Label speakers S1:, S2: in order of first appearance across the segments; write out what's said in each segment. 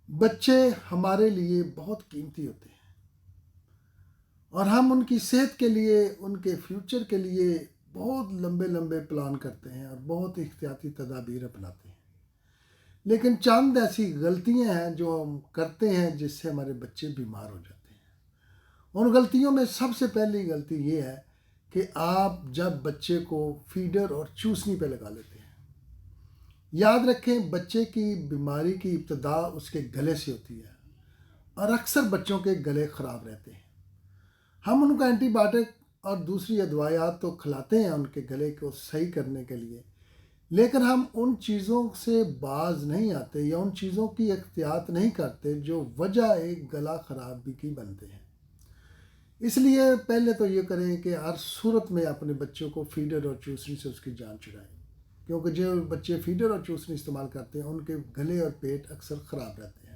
S1: بچے ہمارے لیے بہت قیمتی ہوتے ہیں اور ہم ان کی صحت کے لیے، ان کے فیوچر کے لیے بہت لمبے لمبے پلان کرتے ہیں اور بہت احتیاطی تدابیر اپناتے ہیں۔ لیکن چند ایسی غلطیاں ہیں جو ہم کرتے ہیں جس سے ہمارے بچے بیمار ہو جاتے ہیں۔ ان غلطیوں میں سب سے پہلی غلطی یہ ہے کہ آپ جب بچے کو فیڈر اور چوسنی پہ لگا لیتے ہیں۔ یاد رکھیں، بچے کی بیماری کی ابتدا اس کے گلے سے ہوتی ہے اور اکثر بچوں کے گلے خراب رہتے ہیں۔ ہم ان کو اینٹی بائیوٹک اور دوسری ادویات تو کھلاتے ہیں ان کے گلے کو صحیح کرنے کے لیے، لیکن ہم ان چیزوں سے باز نہیں آتے یا ان چیزوں کی احتیاط نہیں کرتے جو وجہ ایک گلا خرابی کی بنتے ہیں۔ اس لیے پہلے تو یہ کریں کہ ہر صورت میں اپنے بچوں کو فیڈر اور چوسنی سے اس کی جان چھڑائیں، کیونکہ جو بچے فیڈر اور چوسنی استعمال کرتے ہیں ان کے گلے اور پیٹ اکثر خراب رہتے ہیں۔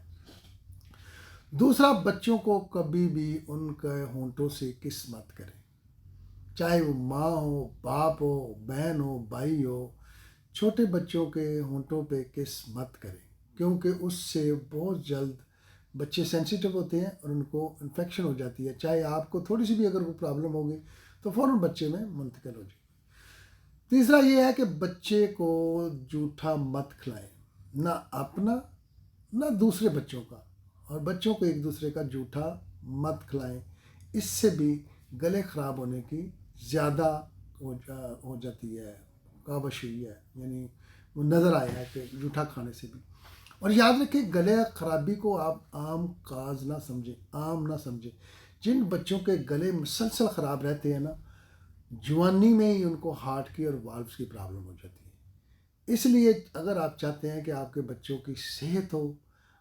S1: دوسرا، بچوں کو کبھی بھی ان کے ہونٹوں سے کس مت کریں، چاہے وہ ماں ہو، باپ ہو، بہن ہو، بھائی ہو۔ چھوٹے بچوں کے ہونٹوں پہ کس مت کریں، کیونکہ اس سے بہت جلد بچے سینسیٹیو ہوتے ہیں اور ان کو انفیکشن ہو جاتی ہے۔ چاہے آپ کو تھوڑی سی بھی اگر کوئی پرابلم ہوگی تو فوراً بچے میں منتقل ہو جائے۔ تیسرا یہ ہے کہ بچے کو جھوٹا مت کھلائیں، نہ اپنا نہ دوسرے بچوں کا، اور بچوں کو ایک دوسرے کا جھوٹا مت کھلائیں۔ اس سے بھی گلے خراب ہونے کی زیادہ ہو جاتی ہے، کاوش ہوئی ہے، یعنی وہ نظر آیا ہے کہ جھوٹا کھانے سے بھی۔ اور یاد رکھیں، گلے خرابی کو آپ عام کاز نہ سمجھیں، عام نہ سمجھیں۔ جن بچوں کے گلے مسلسل خراب رہتے ہیں نا، جوانی میں ہی ان کو ہارٹ کی اور والوز کی پرابلم ہو جاتی ہے۔ اس لیے اگر آپ چاہتے ہیں کہ آپ کے بچوں کی صحت ہو،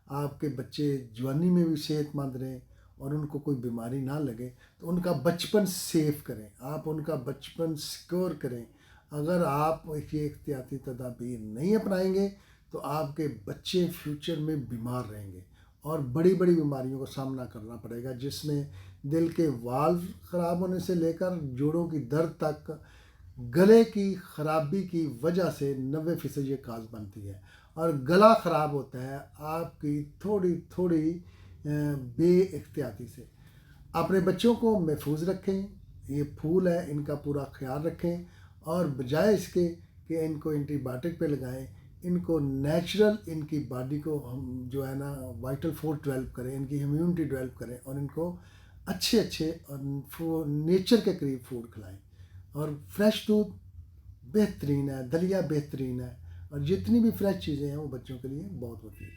S1: آپ کے بچے جوانی میں بھی صحت مند رہیں اور ان کو کوئی بیماری نہ لگے، تو ان کا بچپن سیف کریں، آپ ان کا بچپن سیکور کریں۔ اگر آپ یہ احتیاطی تدابیر نہیں اپنائیں گے تو آپ کے بچے فیوچر میں بیمار رہیں گے اور بڑی بڑی بیماریوں کا سامنا کرنا پڑے گا، جس میں دل کے والو خراب ہونے سے لے کر جوڑوں کی درد تک گلے کی خرابی کی وجہ سے 90% یہ کاز بنتی ہے۔ اور گلا خراب ہوتا ہے آپ کی تھوڑی تھوڑی بے احتیاطی سے۔ اپنے بچوں کو محفوظ رکھیں، یہ پھول ہے، ان کا پورا خیال رکھیں، اور بجائے اس کے کہ ان کو اینٹی بائیوٹک پہ لگائیں، ان کو نیچرل ان کی باڈی کو ہم جو ہے نا وائٹل فورس ڈیولپ کریں، ان کی امیونٹی ڈیولپ کریں، اور ان کو اچھے اچھے اور نیچر کے قریب فوڈ کھلائیں۔ اور فریش دودھ بہترین ہے، دلیا بہترین ہے، اور جتنی بھی فریش چیزیں ہیں وہ بچوں کے لیے بہت ہوتی ہیں۔